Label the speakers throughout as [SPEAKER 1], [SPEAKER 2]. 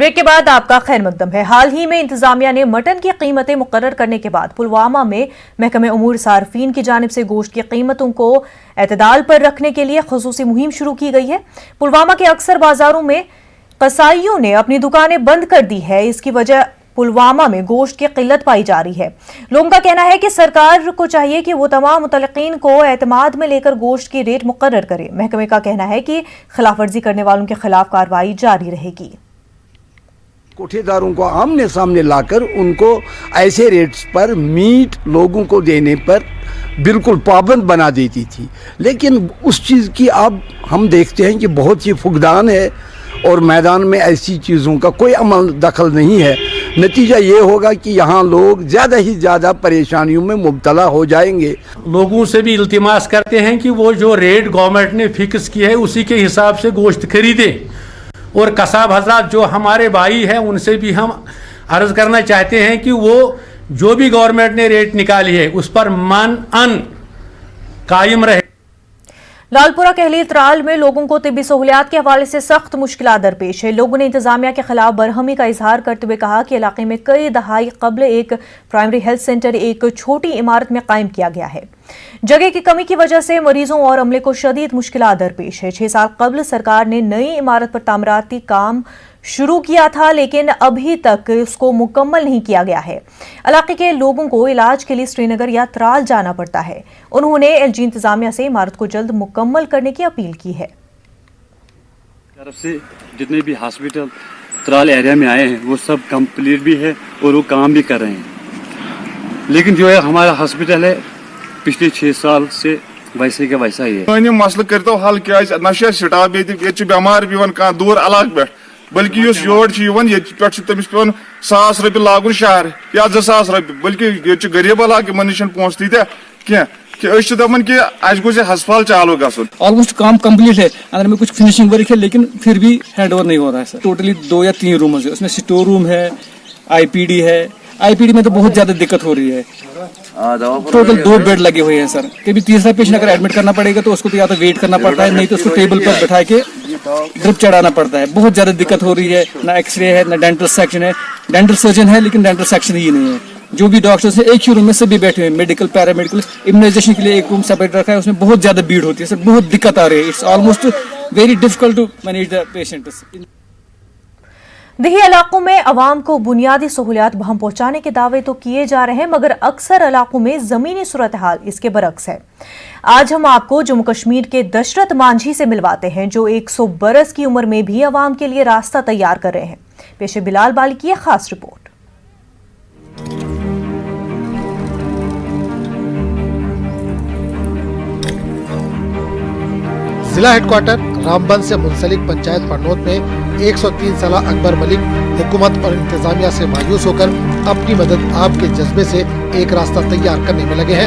[SPEAKER 1] Break के बाद आपका खैर मकदम है। हाल ही में इंतजामिया ने मटन की कीमतें मुकर्रर करने के बाद पुलवामा में महकमे उमूर सार्फिन की जानिब से गोश्त की कीमतों को एतदाल पर रखने के लिए खुसूसी मुहिम शुरू की गई है। पुलवामा के अक्सर बाजारों में कसाईयों ने अपनी दुकानें बंद कर दी है। इसकी वजह पुलवामा में गोश्त की किल्लत पाई जा रही है। लोगों का कहना है कि सरकार को चाहिए कि वो तमाम मुतल्लिकीन को एतमाद में लेकर गोश्त की रेट मुकर्रर करे। महकमे का कहना है कि खिलाफवर्जी करने वालों के खिलाफ कार्रवाई जारी रहेगी।
[SPEAKER 2] कोठेदारों को आमने सामने लाकर उनको ऐसे रेट्स पर मीट लोगों को देने पर बिल्कुल पाबंद बना देती थी, लेकिन उस चीज़ की अब हम देखते हैं कि बहुत ही फुकदान है और मैदान में ऐसी चीज़ों का कोई अमल दखल नहीं है। नतीजा ये होगा कि यहाँ लोग ज़्यादा ही ज़्यादा परेशानियों में मुब्तला हो जाएंगे।
[SPEAKER 3] लोगों से भी इल्तिमास करते हैं कि वो जो रेट गवर्नमेंट ने फिक्स की है उसी के हिसाब से गोश्त खरीदे। और कसाब हजरात जो हमारे भाई हैं उनसे भी हम अर्ज करना चाहते हैं कि वो जो भी गवर्नमेंट ने रेट निकाली है उस पर मन अन कायम रहे।
[SPEAKER 1] लालपुरा कहली त्राल में लोगों को तिब्बी सहूलियात के हवाले से सख्त मुश्किलात दरपेश है। लोगों ने इंतजामिया के खिलाफ बरहमी का इजहार करते हुए कहा कि इलाके में कई दहाई कबल एक प्राइमरी हेल्थ सेंटर एक छोटी इमारत में कायम किया गया है। जगह की कमी की वजह से मरीजों और अमले को शदीद मुश्किलात दरपेश है। 6 साल कबल सरकार ने नई इमारत पर तामीराती काम शुरू किया था, लेकिन अभी तक उसको मुकम्मल नहीं किया गया है। इलाके के लोगों को इलाज के लिए श्रीनगर या त्राल जाना पड़ता है। उन्होंने एलजी इंतजामिया से इमारत को जल्द मुकम्मल करने की अपील की है।
[SPEAKER 4] तरफ से जितने भी हॉस्पिटल त्राल एरिया में आए हैं वो सब कंप्लीट भी है और वो काम भी कर रहे हैं, लेकिन जो है हमारा हॉस्पिटल है पिछले 6 साल से वैसे का वैसा ही है।
[SPEAKER 5] मसल कर हल क्या स्टाफ ये बेमार पे दूर अलग पे, बल्कि योर तमिस पे 1000 रुपये लागुन शहर या 2000 रुपये, बल्कि ये गरीब इलाक निश पोस तीत कि दपान कि अस गोस हस्पताल चालू गन।
[SPEAKER 6] ऑलमोस्ट काम कंप्लीट है, अंदर में कुछ फिनिशिंग वर्क है, लेकिन फिर भी हैंड ओवर नहीं हो रहा है सर। टोटली 2 या 3 रूम है, उसमें स्टोर रूम है, आईपीडी है। आईपीडी में तो बहुत ज्यादा दिक्कत हो रही है। टोटल 2 बेड लगे हुए हैं सर। कभी तीसरा पेशेंट अगर एडमिट करना पड़ेगा तो उसको तो या तो वेट करना पड़ता है, नहीं तो उसको टेबल पर बैठा के ड्रिप चढ़ाना पड़ता है। बहुत ज्यादा दिक्कत हो रही है। ना एक्सरे है, ना डेंटल सेक्शन है। डेंटल सर्जन है लेकिन डेंटल सेक्शन ही नहीं है। जो भी डॉक्टर्स है एक ही रूम में सभी बैठे हुए हैं। मेडिकल, पैरामेडिकल, इम्यूनाइजेशन के लिए एक रूम सेपरेट रखा है, उसमें बहुत ज्यादा भीड़ होती है सर। बहुत दिक्कत आ रही है। It's almost very difficult to manage the patients.
[SPEAKER 1] देही इलाकों में अवाम को बुनियादी सहूलियात बहम पहुंचाने के दावे तो किए जा रहे हैं, मगर अक्सर इलाकों में जमीनी सूरत हाल इसके बरक्स है। आज हम आपको जम्मू कश्मीर के दशरथ मांझी से मिलवाते हैं, जो 100 बरस की उम्र में भी अवाम के लिए रास्ता तैयार कर रहे हैं। पेशे बिलाल बाली की खास रिपोर्ट।
[SPEAKER 7] जिला हेडक्वार्टर रामबन से मुंसलिक पंचायत पड़नौत में 103 साल अकबर मलिक हुकूमत और इंतजामिया से मायूस होकर अपनी मदद आपके जज्बे से एक रास्ता तैयार करने में लगे हैं।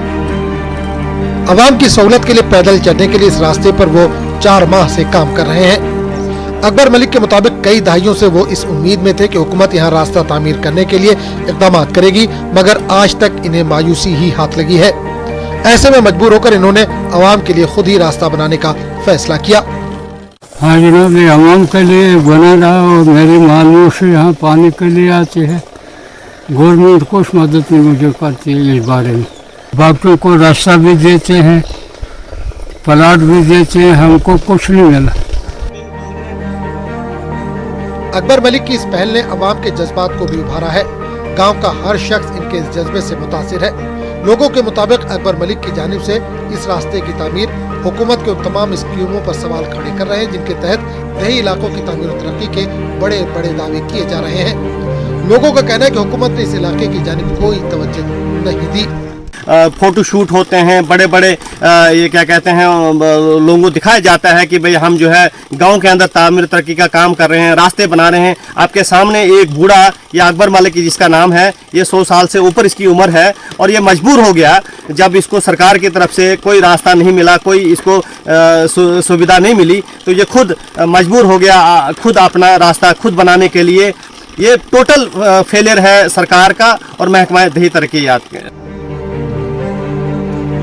[SPEAKER 7] अवाम की सहूलत के लिए पैदल चलने के लिए इस रास्ते पर वो 4 माह से काम कर रहे हैं। अकबर मलिक के मुताबिक कई दहाइयों से वो इस उम्मीद में थे कि हुकूमत यहाँ रास्ता तामीर करने के लिए इक़दाम करेगी, मगर आज तक इन्हें मायूसी ही हाथ लगी है। ऐसे में मजबूर होकर इन्होंने अवाम के लिए खुद ही रास्ता बनाने का फैसला किया।
[SPEAKER 8] हाँ जनाब, मैं अवाम के लिए बना रहा और मेरी मालूम से यहाँ पानी के लिए आते हैं। गवर्नमेंट कुछ मदद नहीं मुझे करती है इस बारे में। बाकी को रास्ता भी देते हैं, प्लाट भी देते हैं, हमको कुछ नहीं मिला।
[SPEAKER 7] अकबर मलिक की इस पहल ने अवाम के जज्बात को भी उभारा है। गांव का हर शख्स इनके इस जज्बे से मुतासिर है। लोगों के मुताबिक अकबर मलिक की जानिब से इस रास्ते की तामीर हुकूमत के उन तमाम स्कीमों पर सवाल खड़े कर रहे हैं जिनके तहत दही इलाकों की तामीर और तरक्की के बड़े बड़े दावे किए जा रहे हैं। लोगों का कहना है कि हुकूमत ने इस इलाके की जानिब कोई तवज्जो नहीं दी।
[SPEAKER 9] फोटो शूट होते हैं, बड़े बड़े ये क्या कहते हैं लोगों को दिखाया जाता है कि भाई हम जो है गांव के अंदर तामीर तरक्की का काम कर रहे हैं, रास्ते बना रहे हैं। आपके सामने एक बूढ़ा या अकबर मलिक जिसका नाम है, ये 100 साल से ऊपर इसकी उम्र है और ये मजबूर हो गया जब इसको सरकार की तरफ से कोई रास्ता नहीं मिला, कोई इसको सुविधा नहीं मिली, तो ये खुद मजबूर हो गया खुद अपना रास्ता खुद बनाने के लिए। ये टोटल फेलियर है सरकार का और महकमा दही तरक्कियात के।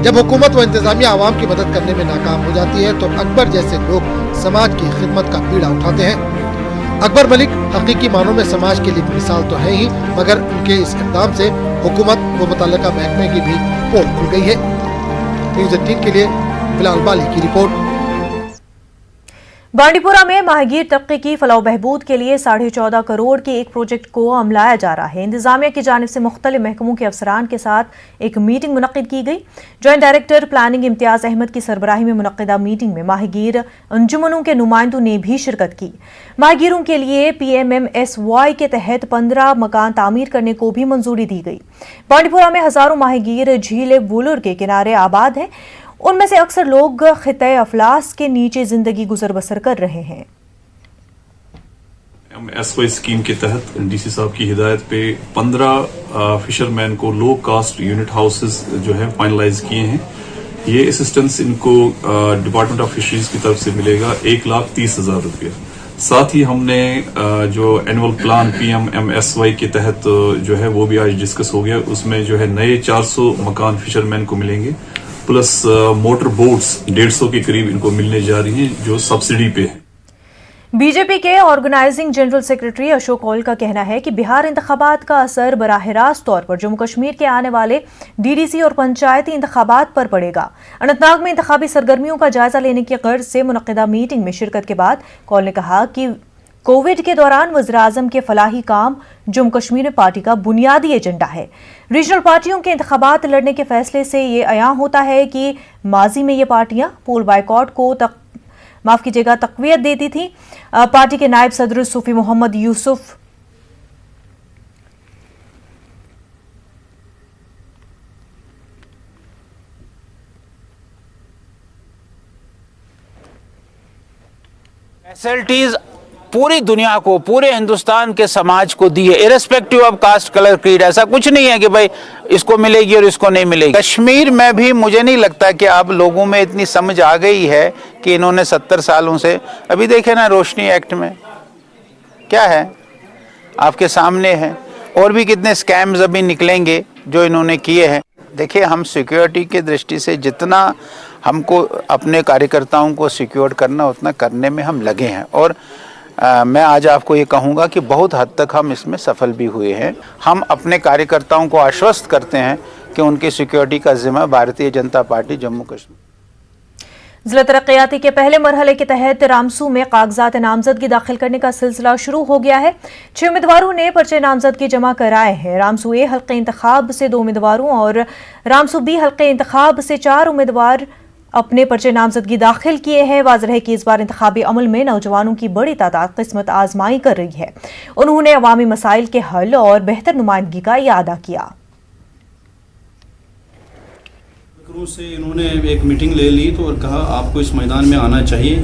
[SPEAKER 7] जब हुकूमत व इंतजामिया आवाम की मदद करने में नाकाम हो जाती है तो अकबर जैसे लोग समाज की खिदमत का बीड़ा उठाते हैं। अकबर मलिक हकीकी मानों में समाज के लिए मिसाल तो है ही, मगर उनके इस इक़दाम से हुकूमत व मुतल्लिका महकमे की भी पोल खुल गई है। न्यूज़ 18 के लिए बिलाल बाली की रिपोर्ट।
[SPEAKER 1] बांडीपुरा में माहीगीर तबके की फलाह बहबूद के लिए 14.5 करोड़ के एक प्रोजेक्ट को अमलाया जा रहा है। इंतजामिया की जानिब से मुख्तलिफ महकमों के अफसरान के साथ एक मीटिंग मुनक्किद की गई। Joint director planning Imtiaz Ahmad की सरबराही में मुनक्किदा मीटिंग में माहीगीर अंजुमनों के नुमाइंदों ने भी शिरकत की। माहीगीरों के लिए PMMSY के तहत 15 मकान तामीर करने को भी मंजूरी दी गई। बांडीपुरा में हजारों माहीगीर झील वुलर के किनारे आबाद हैं। उनमें से अक्सर लोग खिते अफलास के नीचे जिंदगी गुजर बसर कर रहे हैं।
[SPEAKER 10] MSY स्कीम के तहत DC साहब की हिदायत पे 15 फिशरमैन को लो कास्ट यूनिट हाउसेस जो है फाइनलाइज किए हैं। ये असिस्टेंस इनको डिपार्टमेंट ऑफ फिशरीज की तरफ से मिलेगा 1,30,000 रुपया। साथ ही हमने जो एनुअल प्लान PMMSY के तहत जो है वो भी आज डिस्कस हो गया। उसमें जो है नए 400 मकान फिशरमैन को मिलेंगे, प्लस मोटर बोट्स 150 के करीब इनको मिलने जा रही हैं जो सब्सिडी पे है।
[SPEAKER 1] बीजेपी के organising general secretary Ashok Kaul का कहना है कि बिहार इंतखाबात का असर बराह रास्त तौर पर जम्मू कश्मीर के आने वाले DDC और पंचायती इंतखाबात पर पड़ेगा। अनंतनाग में इंतखाबी सरगर्मियों का जायजा लेने की गर्ज से मुनक्किदा मीटिंग में शिरकत के बाद कौल ने कहा कि कोविड के दौरान वज़ीर-ए-आज़म के फलाही काम जम्मू कश्मीर में पार्टी का बुनियादी एजेंडा है। रीजनल पार्टियों के इंतखाबात लड़ने के फैसले से ये अयां होता है कि माजी में ये पार्टियां पोल बायकॉट को तक़वियत देती थी। पार्टी के नायब सदर सूफी मोहम्मद यूसुफ
[SPEAKER 11] फैसिलिटीज पूरी दुनिया को, पूरे हिंदुस्तान के समाज को दी है, irrespective of caste, colour, creed. ऐसा कुछ नहीं है कि भाई इसको मिलेगी और इसको नहीं मिलेगी। कश्मीर में भी मुझे नहीं लगता कि अब लोगों में इतनी समझ आ गई है कि इन्होंने 70 सालों से, अभी देखे ना रोशनी एक्ट में क्या है, आपके सामने है। और भी कितने स्कैम्स अभी निकलेंगे जो इन्होंने किए हैं। देखिए, हम सिक्योरिटी की दृष्टि से जितना हमको अपने कार्यकर्ताओं को सिक्योर करना उतना करने में हम लगे हैं। और मैं आज आपको ये कहूँगा कि बहुत हद तक हम इसमें सफल भी हुए हैं। हम अपने कार्यकर्ताओं को आश्वस्त करते हैं कि उनकी सिक्योरिटी का जिम्मा भारतीय जनता पार्टी जम्मू कश्मीर।
[SPEAKER 1] जिला तरक्याती के पहले मरहले के तहत रामसू में कागजात नामजदगी दाखिल करने का सिलसिला शुरू हो गया है। 6 उम्मीदवारों ने पर्चे नामजदगी जमा कराए हैं। रामसू ए हल्के इंतखाब से 2 उम्मीदवारों और रामसू बी हल्के इंतखाब से 4 उम्मीदवार अपने पर्चे नामजदगी दाखिल किए हैं। वाज़ेह है कि इस बार इंतखाबी अमल में नौजवानों की बड़ी तादाद किस्मत आजमाई कर रही है। उन्होंने अवामी मसाइल के हल और बेहतर नुमाइंदगी का इरादा किया।
[SPEAKER 12] से इन्होंने एक मीटिंग ले ली तो और कहा आपको इस मैदान में आना चाहिए।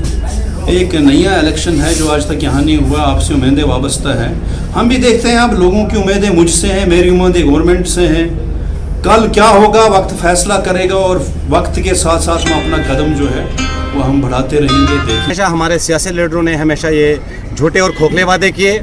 [SPEAKER 12] एक नया इलेक्शन है जो आज तक यहाँ नहीं हुआ, आपसे उम्मीदें वाबस्ता है। हम भी देखते हैं अब लोगों की उम्मीदें मुझसे हैं, मेरी उम्मीदें गवर्नमेंट से हैं। कल क्या होगा वक्त फैसला करेगा और वक्त के साथ साथ में अपना कदम जो है वो हम बढ़ाते रहेंगे।
[SPEAKER 9] हमेशा हमारे सियासी लीडरों ने हमेशा ये झूठे और खोखले वादे किए।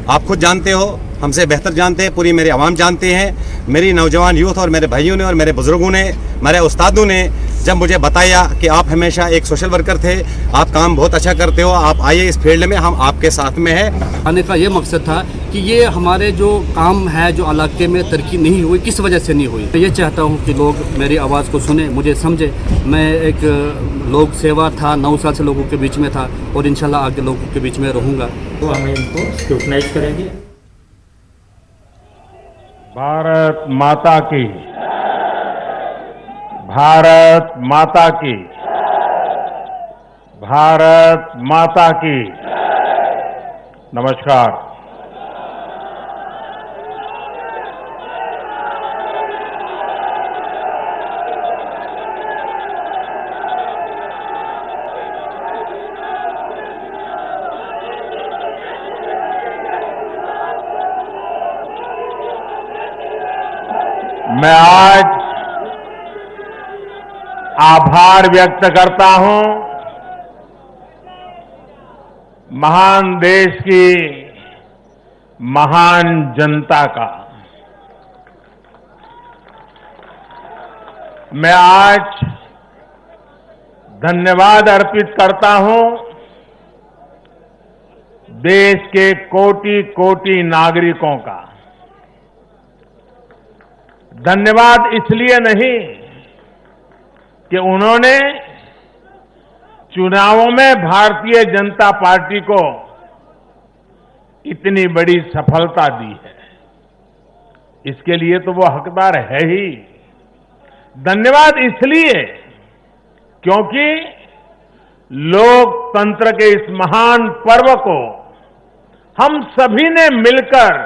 [SPEAKER 9] आप खुद जानते हो, हमसे बेहतर जानते हैं, पूरी मेरी आवाम जानते हैं। मेरी नौजवान यूथ और मेरे भाइयों ने और मेरे बुजुर्गों ने, मेरे उस्तादों ने जब मुझे बताया कि आप हमेशा एक सोशल वर्कर थे, आप काम बहुत अच्छा करते हो, आप आइए इस फील्ड में, हम आपके साथ में हैं।
[SPEAKER 6] आने का ये मकसद था कि ये हमारे जो काम है, जो इलाके में तरक्की नहीं हुई, किस वजह से नहीं हुई। मैं ये चाहता हूँ कि लोग मेरी आवाज़ को सुने, मुझे समझे। मैं एक लोक सेवा था, 9 साल से लोगों के बीच में था और इंशाल्लाह आगे लोगों के बीच में रहूँगा।
[SPEAKER 13] तो हम इनको स्क्रूटनाइज करेंगे।
[SPEAKER 14] भारत माता की, भारत माता की, भारत माता की। नमस्कार। मैं आज आभार व्यक्त करता हूं महान देश की महान जनता का। मैं आज धन्यवाद अर्पित करता हूं देश के कोटि कोटि नागरिकों का। धन्यवाद इसलिए नहीं कि उन्होंने चुनावों में भारतीय जनता पार्टी को इतनी बड़ी सफलता दी है, इसके लिए तो वो हकदार है ही। धन्यवाद इसलिए क्योंकि लोकतंत्र के इस महान पर्व को हम सभी ने मिलकर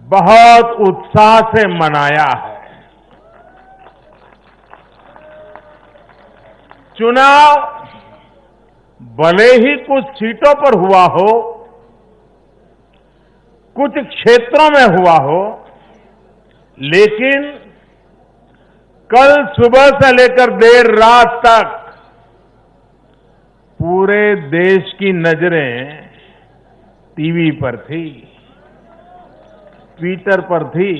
[SPEAKER 14] बहुत उत्साह से मनाया है। चुनाव भले ही कुछ सीटों पर हुआ हो, कुछ क्षेत्रों में हुआ हो, लेकिन कल सुबह से लेकर देर रात तक पूरे देश की नजरें टीवी पर थी, ट्विटर पर थी,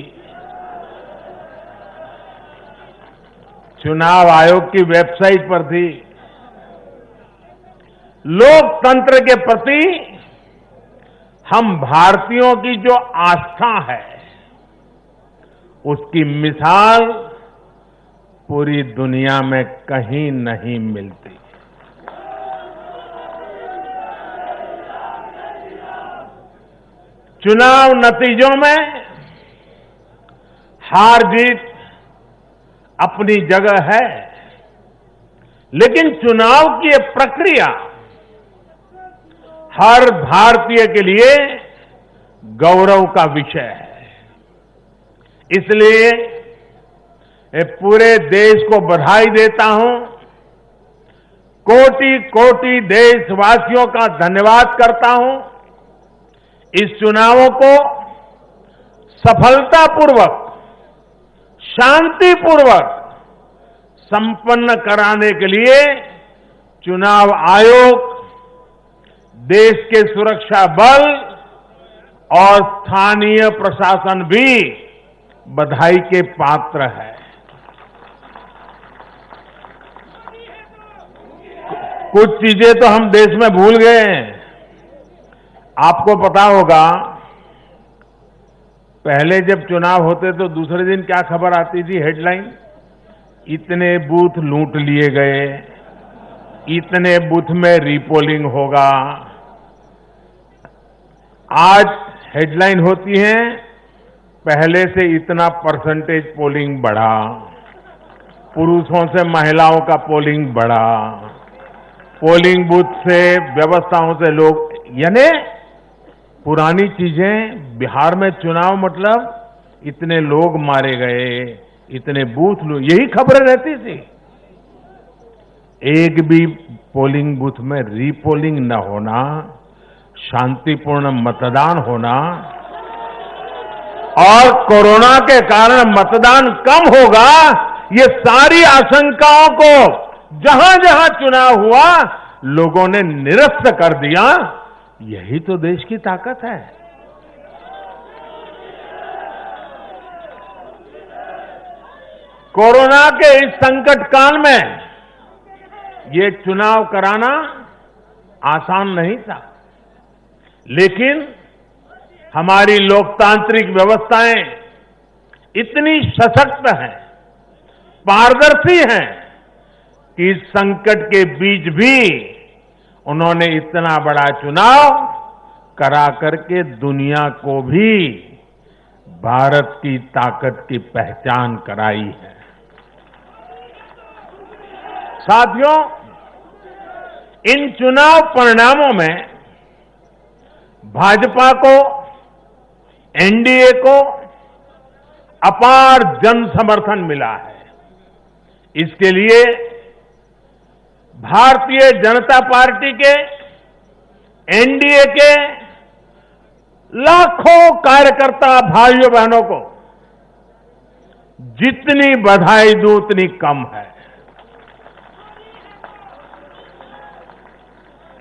[SPEAKER 14] चुनाव आयोग की वेबसाइट पर थी। लोकतंत्र के प्रति हम भारतीयों की जो आस्था है, उसकी मिसाल पूरी दुनिया में कहीं नहीं मिलती। चुनाव नतीजों में हार जीत अपनी जगह है, लेकिन चुनाव की ये प्रक्रिया हर भारतीय के लिए गौरव का विषय है। इसलिए मैं पूरे देश को बधाई देता हूं, कोटि कोटि देशवासियों का धन्यवाद करता हूं। इस चुनावों को सफलतापूर्वक, शांतिपूर्वक संपन्न कराने के लिए चुनाव आयोग, देश के सुरक्षा बल और स्थानीय प्रशासन भी बधाई के पात्र है। कुछ चीजें तो हम देश में भूल गए हैं। आपको पता होगा, पहले जब चुनाव होते तो दूसरे दिन क्या खबर आती थी, हेडलाइन, इतने बूथ लूट लिए गए, इतने बूथ में रीपोलिंग होगा। आज हेडलाइन होती है, पहले से इतना परसेंटेज पोलिंग बढ़ा, पुरुषों से महिलाओं का पोलिंग बढ़ा, पोलिंग बूथ से व्यवस्थाओं से लोग, यानी पुरानी चीजें। बिहार में चुनाव मतलब इतने लोग मारे गए, इतने बूथ लोग, यही खबरें रहती थी। एक भी पोलिंग बूथ में रीपोलिंग न होना, शांतिपूर्ण मतदान होना, और कोरोना के कारण मतदान कम होगा, ये सारी आशंकाओं को जहां जहां चुनाव हुआ लोगों ने निरस्त कर दिया। यही तो देश की ताकत है। कोरोना के इस संकट काल में ये चुनाव कराना आसान नहीं था, लेकिन हमारी लोकतांत्रिक व्यवस्थाएं इतनी सशक्त हैं, पारदर्शी हैं कि इस संकट के बीच भी उन्होंने इतना बड़ा चुनाव करा करके दुनिया को भी भारत की ताकत की पहचान कराई है। साथियों, इन चुनाव परिणामों में भाजपा को, एनडीए को अपार जन समर्थन मिला है। इसके लिए भारतीय जनता पार्टी के, एनडीए के लाखों कार्यकर्ता भाइयों बहनों को जितनी बधाई दूं उतनी कम है।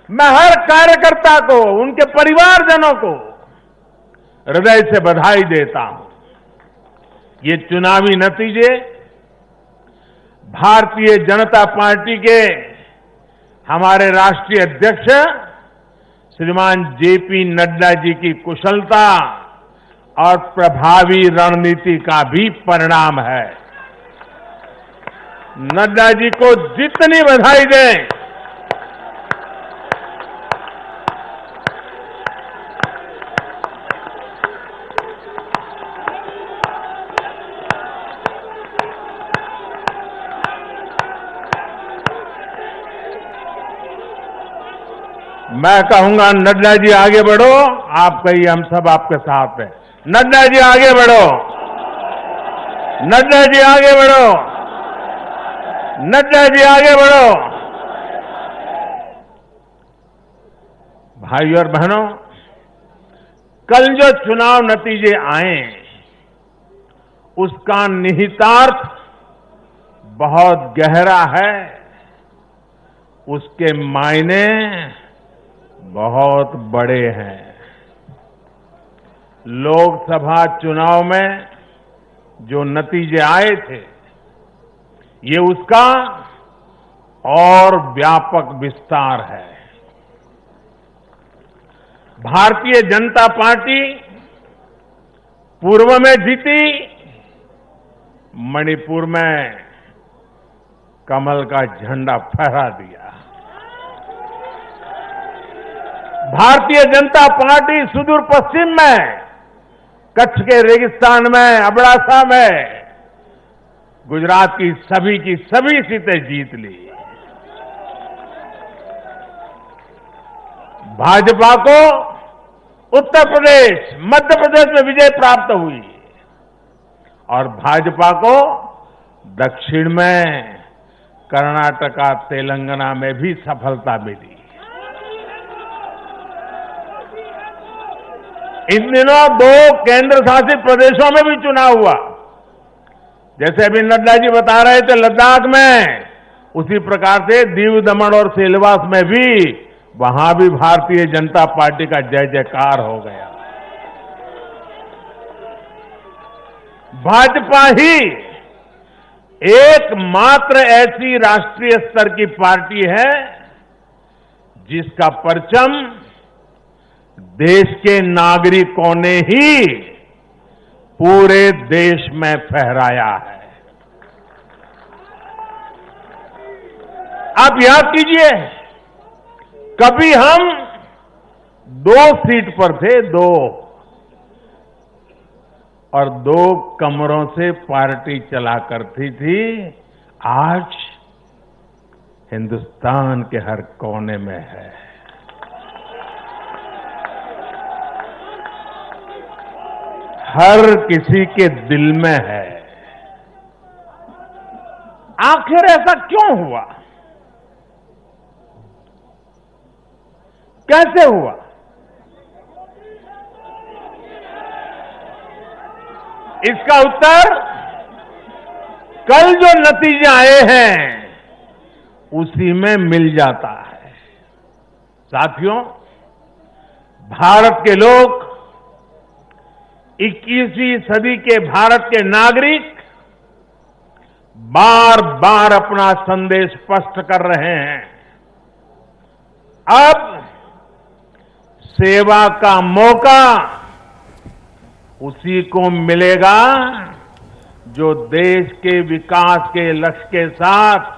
[SPEAKER 14] मैं हर कार्यकर्ता को, उनके परिवारजनों को हृदय से बधाई देता हूं। ये चुनावी नतीजे भारतीय जनता पार्टी के हमारे राष्ट्रीय अध्यक्ष श्रीमान जेपी नड्डा जी की कुशलता और प्रभावी रणनीति का भी परिणाम है। नड्डा जी को जितनी बधाई दें, मैं कहूंगा नड्डा जी आगे बढ़ो, आप कहिए हम सब आपके साथ हैं। नड्डा जी आगे बढ़ो, नड्डा जी आगे बढ़ो, नड्डा जी आगे बढ़ो। भाई और बहनों, कल जो चुनाव नतीजे आए उसका निहितार्थ बहुत गहरा है, उसके मायने बहुत बड़े हैं। लोकसभा चुनाव में जो नतीजे आए थे, ये उसका और व्यापक विस्तार है। भारतीय जनता पार्टी पूर्व में जीती, मणिपुर में कमल का झंडा फहरा दिया। भारतीय जनता पार्टी सुदूर पश्चिम में, कच्छ के रेगिस्तान में, अबड़ासा में गुजरात की सभी सीटें जीत ली। भाजपा को उत्तर प्रदेश, मध्य प्रदेश में विजय प्राप्त हुई और भाजपा को दक्षिण में कर्नाटका, तेलंगाना में भी सफलता मिली। इन दिनों 2 केंद्र शासित प्रदेशों में भी चुनाव हुआ। जैसे अभी नड्डा जी बता रहे थे लद्दाख में, उसी प्रकार से दीव दमन और सिलवास में भी, वहां भी भारतीय जनता पार्टी का जय जयकार हो गया। भाजपा ही एकमात्र ऐसी राष्ट्रीय स्तर की पार्टी है जिसका परचम देश के नागरिकों ने ही पूरे देश में फहराया है। आप याद कीजिए, कभी हम 2 सीट पर थे, 2 और 2 कमरों से पार्टी चला करती थी। आज हिंदुस्तान के हर कोने में है। हर किसी के दिल में है। आखिर ऐसा क्यों हुआ? कैसे हुआ? इसका उत्तर कल जो नतीजे आए हैं उसी में मिल जाता है। साथियों, भारत के लोग, 21वीं सदी के भारत के नागरिक बार बार अपना संदेश स्पष्ट कर रहे हैं। अब सेवा का मौका उसी को मिलेगा जो देश के विकास के लक्ष्य के साथ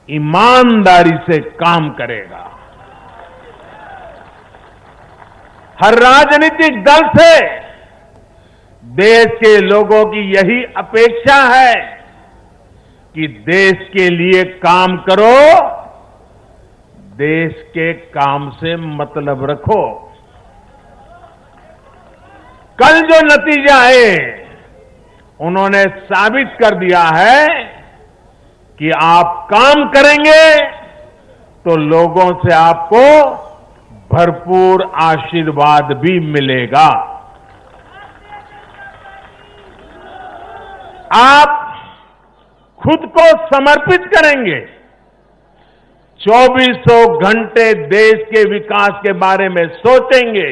[SPEAKER 14] ईमानदारी से काम करेगा। हर राजनीतिक दल से देश के लोगों की यही अपेक्षा है कि देश के लिए काम करो, देश के काम से मतलब रखो। कल जो नतीजे आए उन्होंने साबित कर दिया है कि आप काम करेंगे तो लोगों से आपको भरपूर आशीर्वाद भी मिलेगा। आप खुद को समर्पित करेंगे, 2400 घंटे देश के विकास के बारे में सोचेंगे,